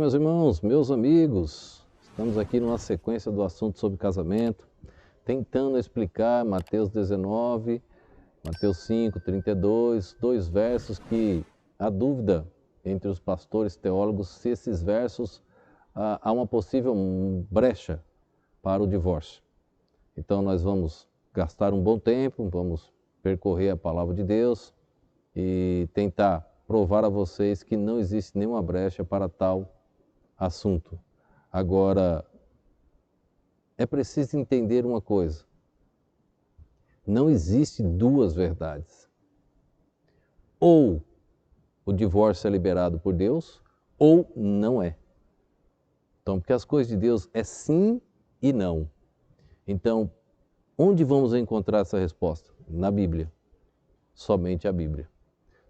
meus irmãos, meus amigos, estamos aqui numa sequência do assunto sobre casamento, tentando explicar Mateus 19, Mateus 5, 32, dois versos que há dúvida entre os pastores teólogos se esses versos há uma possível brecha para o divórcio. Então nós vamos gastar um bom tempo, vamos percorrer a palavra de Deus e tentar provar a vocês que não existe nenhuma brecha para tal assunto. Agora, é preciso entender uma coisa. Não existe duas verdades. Ou o divórcio é liberado por Deus, ou não é. Então, porque as coisas de Deus é sim e não. Então, onde vamos encontrar essa resposta? Na Bíblia. Somente a Bíblia.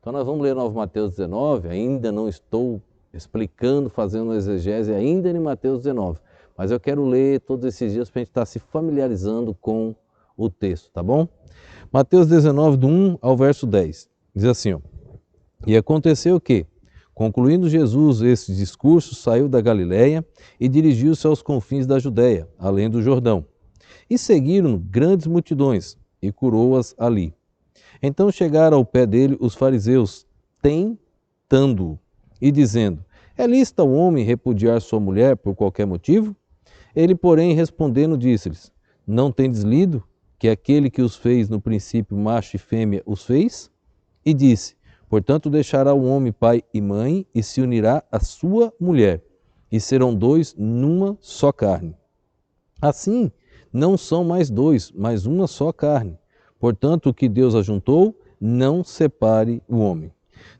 Então nós vamos ler Novo Mateus 19, ainda não estou explicando, fazendo exegese ainda em Mateus 19, mas eu quero ler todos esses dias para a gente estar se familiarizando com o texto, tá bom? Mateus 19, do 1 ao verso 10, diz assim, ó, e aconteceu que, concluindo Jesus esse discurso, saiu da Galiléia e dirigiu-se aos confins da Judéia, além do Jordão, e seguiram grandes multidões, e curou-as ali. Então chegaram ao pé dele os fariseus, tentando-o, e dizendo, é lícito ao homem repudiar sua mulher por qualquer motivo? Ele, porém, respondendo, disse-lhes, não tendes lido que aquele que os fez no princípio macho e fêmea os fez? E disse, portanto deixará o homem pai e mãe e se unirá à sua mulher, e serão dois numa só carne. Assim, não são mais dois, mas uma só carne. Portanto, o que Deus ajuntou, não separe o homem.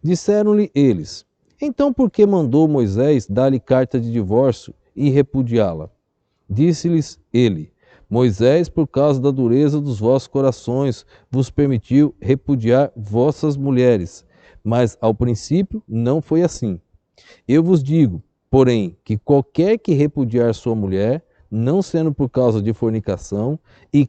Disseram-lhe eles, então por que mandou Moisés dar-lhe carta de divórcio e repudiá-la? Disse-lhes ele, Moisés, por causa da dureza dos vossos corações, vos permitiu repudiar vossas mulheres, mas ao princípio não foi assim. Eu vos digo, porém, que qualquer que repudiar sua mulher, não sendo por causa de fornicação, e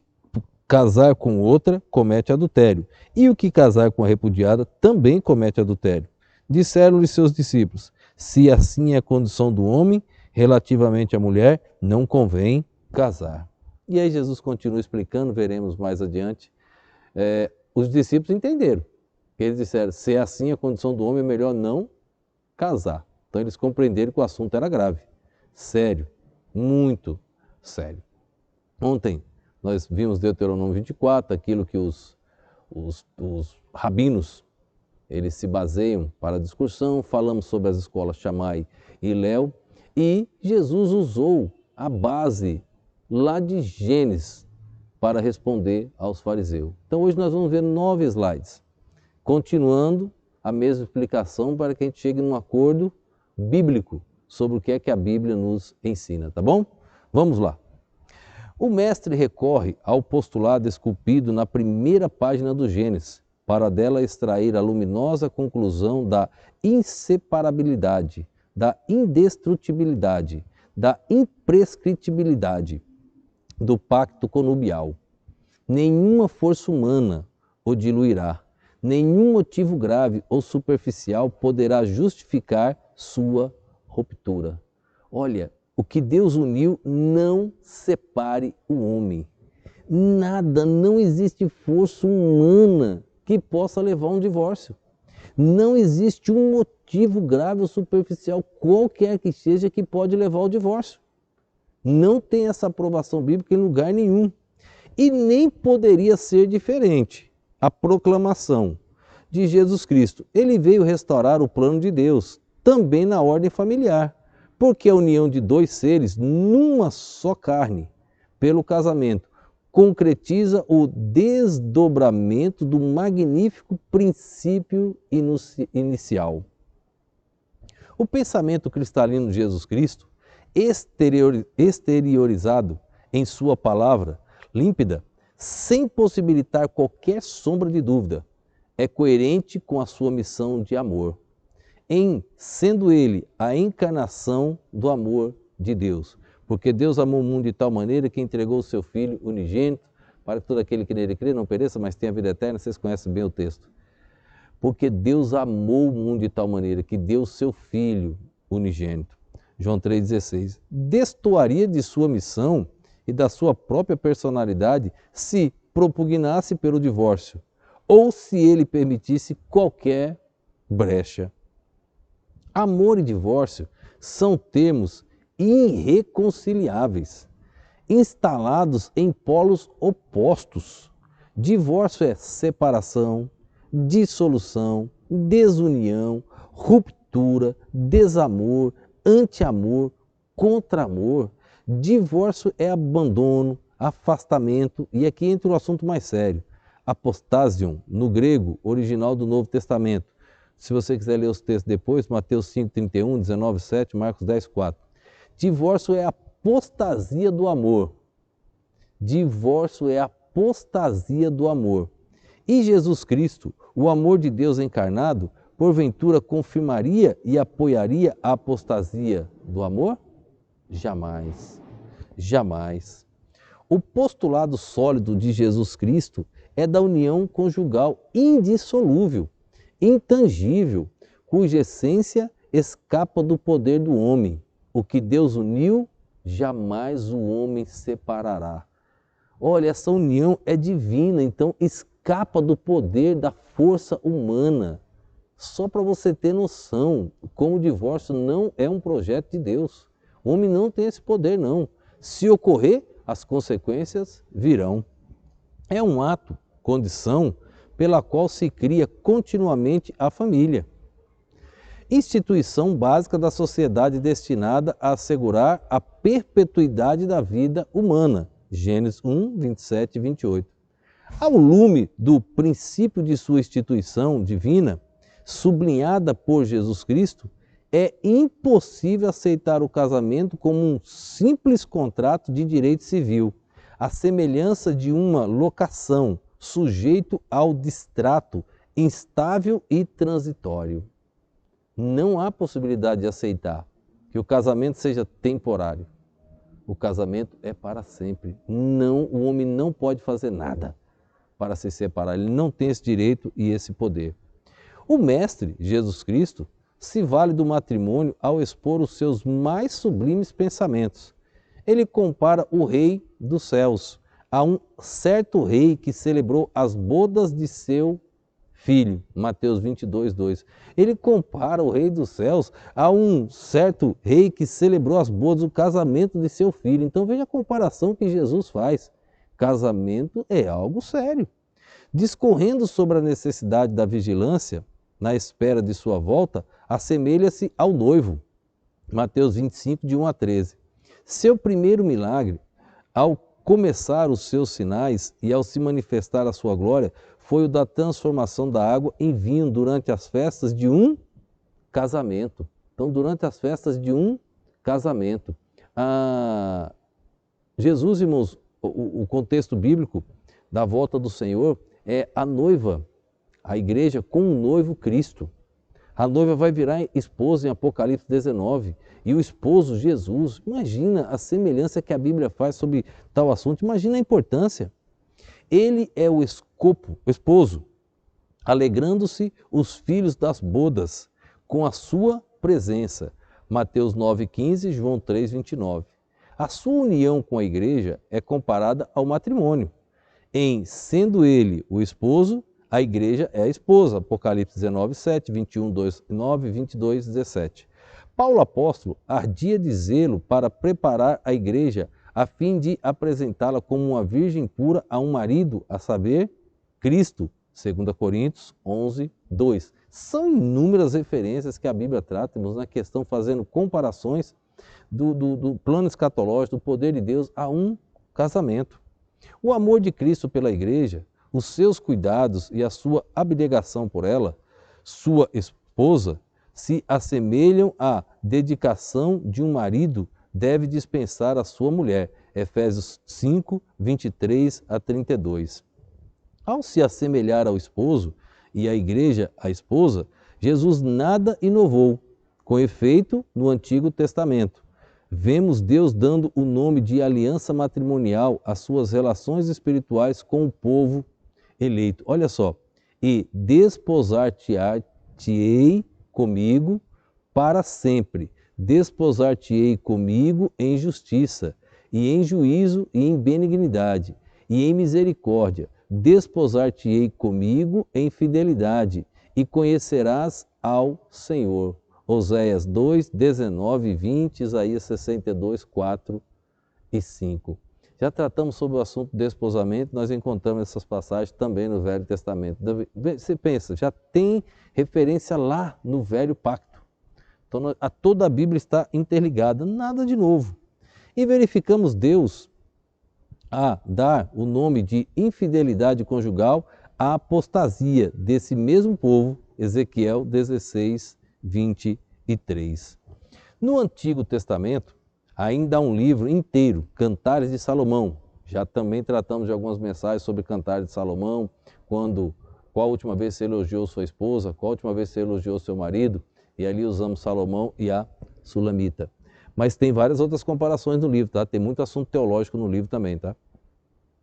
casar com outra, comete adultério. E o que casar com a repudiada, também comete adultério. Disseram-lhe seus discípulos, se assim é a condição do homem, relativamente à mulher, não convém casar. E aí Jesus continua explicando, veremos mais adiante. Os discípulos entenderam. Eles disseram, se é assim a condição do homem, é melhor não casar. Então eles compreenderam que o assunto era grave. Sério, muito sério. Ontem, nós vimos Deuteronômio 24, aquilo que os rabinos, eles se baseiam para a discussão, falamos sobre as escolas Shammai e Hillel, e Jesus usou a base lá de Gênesis para responder aos fariseus. Então hoje nós vamos ver 9 slides, continuando a mesma explicação para que a gente chegue num acordo bíblico sobre o que é que a Bíblia nos ensina, tá bom? Vamos lá. O mestre recorre ao postulado esculpido na primeira página do Gênesis, para dela extrair a luminosa conclusão da inseparabilidade, da indestrutibilidade, da imprescritibilidade do pacto conubial. Nenhuma força humana o diluirá, nenhum motivo grave ou superficial poderá justificar sua ruptura. Olha, o que Deus uniu, não separe o homem. Nada, não existe força humana que possa levar a um divórcio. Não existe um motivo grave ou superficial, qualquer que seja, que pode levar ao divórcio. Não tem essa aprovação bíblica em lugar nenhum. E nem poderia ser diferente a proclamação de Jesus Cristo. Ele veio restaurar o plano de Deus, também na ordem familiar. Porque a união de dois seres numa só carne, pelo casamento, concretiza o desdobramento do magnífico princípio inicial. O pensamento cristalino de Jesus Cristo, exteriorizado em sua palavra límpida, sem possibilitar qualquer sombra de dúvida, é coerente com a sua missão de amor, sendo ele a encarnação do amor de Deus. Porque Deus amou o mundo de tal maneira que entregou o seu Filho unigênito, para que todo aquele que nele crê não pereça, mas tenha vida eterna. Vocês conhecem bem o texto. Porque Deus amou o mundo de tal maneira que deu o seu Filho unigênito. João 3,16. Destoaria de sua missão e da sua própria personalidade se propugnasse pelo divórcio ou se ele permitisse qualquer brecha. Amor e divórcio são termos irreconciliáveis, instalados em polos opostos. Divórcio é separação, dissolução, desunião, ruptura, desamor, anti-amor, contra-amor. Divórcio é abandono, afastamento, e aqui entra o assunto mais sério. Apostasion, no grego original do Novo Testamento. Se você quiser ler os textos depois, Mateus 5,31, 19,7, Marcos 10,4. Divórcio é apostasia do amor. Divórcio é apostasia do amor. E Jesus Cristo, o amor de Deus encarnado, porventura confirmaria e apoiaria a apostasia do amor? Jamais, jamais. O postulado sólido de Jesus Cristo é da união conjugal indissolúvel, intangível, cuja essência escapa do poder do homem. O que Deus uniu, jamais o homem separará. Olha, essa união é divina, então escapa do poder da força humana. Só para você ter noção, como o divórcio não é um projeto de Deus. O homem não tem esse poder, não. Se ocorrer, as consequências virão. É um ato, condição, pela qual se cria continuamente a família. Instituição básica da sociedade destinada a assegurar a perpetuidade da vida humana. Gênesis 1, 27 e 28. Ao lume do princípio de sua instituição divina, sublinhada por Jesus Cristo, é impossível aceitar o casamento como um simples contrato de direito civil, à semelhança de uma locação, sujeito ao distrato, instável e transitório. Não há possibilidade de aceitar que o casamento seja temporário. O casamento é para sempre. Não, o homem não pode fazer nada para se separar. Ele não tem esse direito e esse poder. O Mestre, Jesus Cristo, se vale do matrimônio ao expor os seus mais sublimes pensamentos. Ele compara o rei dos céus a um certo rei que celebrou as bodas de seu filho, Mateus 22, 2. Ele compara o rei dos céus a um certo rei que celebrou as bodas, o casamento de seu filho. Então veja a comparação que Jesus faz. Casamento é algo sério. Discorrendo sobre a necessidade da vigilância na espera de sua volta, assemelha-se ao noivo. Mateus 25, de 1 a 13. Seu primeiro milagre, ao começar os seus sinais e ao se manifestar a sua glória, foi o da transformação da água em vinho durante as festas de um casamento. Então, durante as festas de um casamento. Jesus, irmãos, o contexto bíblico da volta do Senhor é a noiva, a igreja com o noivo Cristo. A noiva vai virar esposa em Apocalipse 19 e o esposo Jesus. Imagina a semelhança que a Bíblia faz sobre tal assunto, imagina a importância. Ele é o esposo, alegrando-se os filhos das bodas com a sua presença. Mateus 9,15, João 3,29. A sua união com a igreja é comparada ao matrimônio. Em sendo ele o esposo, a igreja é a esposa. Apocalipse 19, 7, 21, 2, 9, 22, 17. Paulo apóstolo ardia de zelo para preparar a igreja a fim de apresentá-la como uma virgem pura a um marido, a saber, Cristo, 2 Coríntios 11, 2. São inúmeras referências que a Bíblia trata, na questão fazendo comparações do plano escatológico, do poder de Deus a um casamento. O amor de Cristo pela igreja, os seus cuidados e a sua abnegação por ela, sua esposa, se assemelham à dedicação de um marido deve dispensar a sua mulher. Efésios 5, 23 a 32. Ao se assemelhar ao esposo e a igreja à esposa, Jesus nada inovou. Com efeito, no Antigo Testamento, vemos Deus dando o nome de aliança matrimonial às suas relações espirituais com o povo eleito. Olha só, e desposar-te-ei comigo para sempre. desposar-te-ei comigo em justiça, e em juízo, e em benignidade, e em misericórdia. Desposar-te-ei comigo em fidelidade, e conhecerás ao Senhor. Oséias 2, 19 e 20, Isaías 62, 4 e 5. Já tratamos sobre o assunto do desposamento, nós encontramos essas passagens também no Velho Testamento. Você pensa, já tem referência lá no Velho Pacto. Então, toda a Bíblia está interligada, nada de novo. E verificamos Deus a dar o nome de infidelidade conjugal à apostasia desse mesmo povo, Ezequiel 16, 23. No Antigo Testamento, ainda há um livro inteiro, Cantares de Salomão. Já também tratamos de algumas mensagens sobre Cantares de Salomão, qual a última vez você elogiou sua esposa, qual a última vez você elogiou seu marido, e ali usamos Salomão e a Sulamita. Mas tem várias outras comparações no livro, tá? Tem muito assunto teológico no livro também, tá?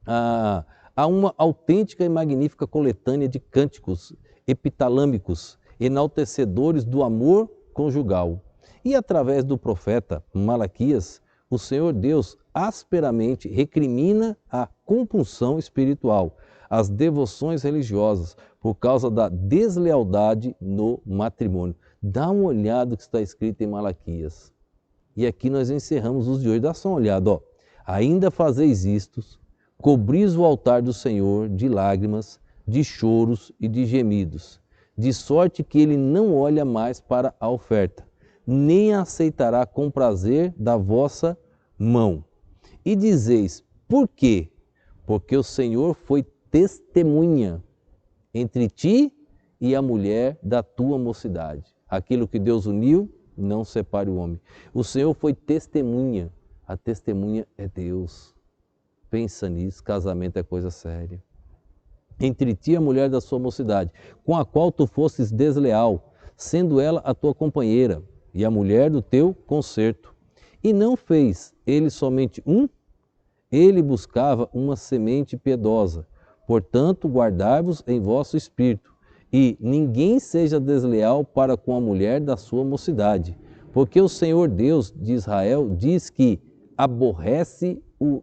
Há uma autêntica e magnífica coletânea de cânticos epitalâmicos, enaltecedores do amor conjugal. E através do profeta Malaquias, o Senhor Deus asperamente recrimina a compulsão espiritual, as devoções religiosas, por causa da deslealdade no matrimônio. Dá uma olhada no que está escrito em Malaquias. E aqui nós encerramos os de hoje. Dá só uma olhada, ó. Ainda fazeis isto, cobris o altar do Senhor de lágrimas, de choros e de gemidos, de sorte que ele não olha mais para a oferta, nem a aceitará com prazer da vossa mão. E dizeis, por quê? Porque o Senhor foi testemunha entre ti e a mulher da tua mocidade. Aquilo que Deus uniu, não separe o homem. O Senhor foi testemunha. A testemunha é Deus. Pensa nisso, casamento é coisa séria. Entre ti e a mulher da sua mocidade, com a qual tu fostes desleal, sendo ela a tua companheira e a mulher do teu concerto. E não fez ele somente um? Ele buscava uma semente piedosa. Portanto, guardai-vos em vosso espírito, e ninguém seja desleal para com a mulher da sua mocidade, porque o Senhor Deus de Israel diz que aborrece o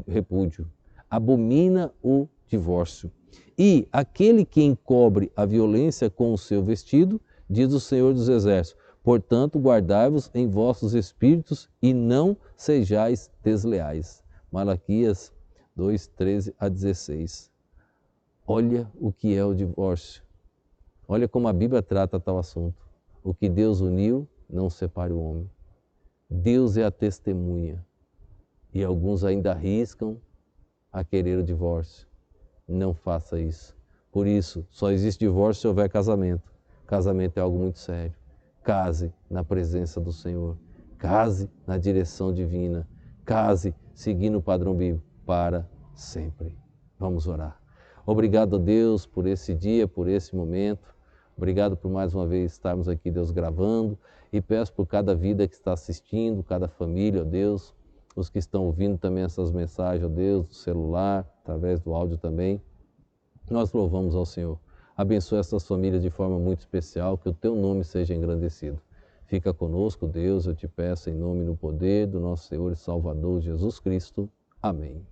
repúdio, abomina o divórcio. E aquele que encobre a violência com o seu vestido, diz o Senhor dos Exércitos, portanto, guardai-vos em vossos espíritos e não sejais desleais. Malaquias 2, 13 a 16. Olha o que é o divórcio. Olha como a Bíblia trata tal assunto. O que Deus uniu, não separe o homem. Deus é a testemunha. E alguns ainda arriscam a querer o divórcio. Não faça isso. Por isso, só existe divórcio se houver casamento. Casamento é algo muito sério. Case na presença do Senhor. Case na direção divina. Case seguindo o padrão bíblico para sempre. Vamos orar. Obrigado a Deus por esse dia, por esse momento. Obrigado por mais uma vez estarmos aqui, Deus, gravando. E peço por cada vida que está assistindo, cada família, ó Deus, os que estão ouvindo também essas mensagens, ó Deus, do celular, através do áudio também. Nós louvamos ao Senhor. Abençoe essas famílias de forma muito especial, que o teu nome seja engrandecido. Fica conosco, Deus, eu te peço em nome e no poder do nosso Senhor e Salvador Jesus Cristo. Amém.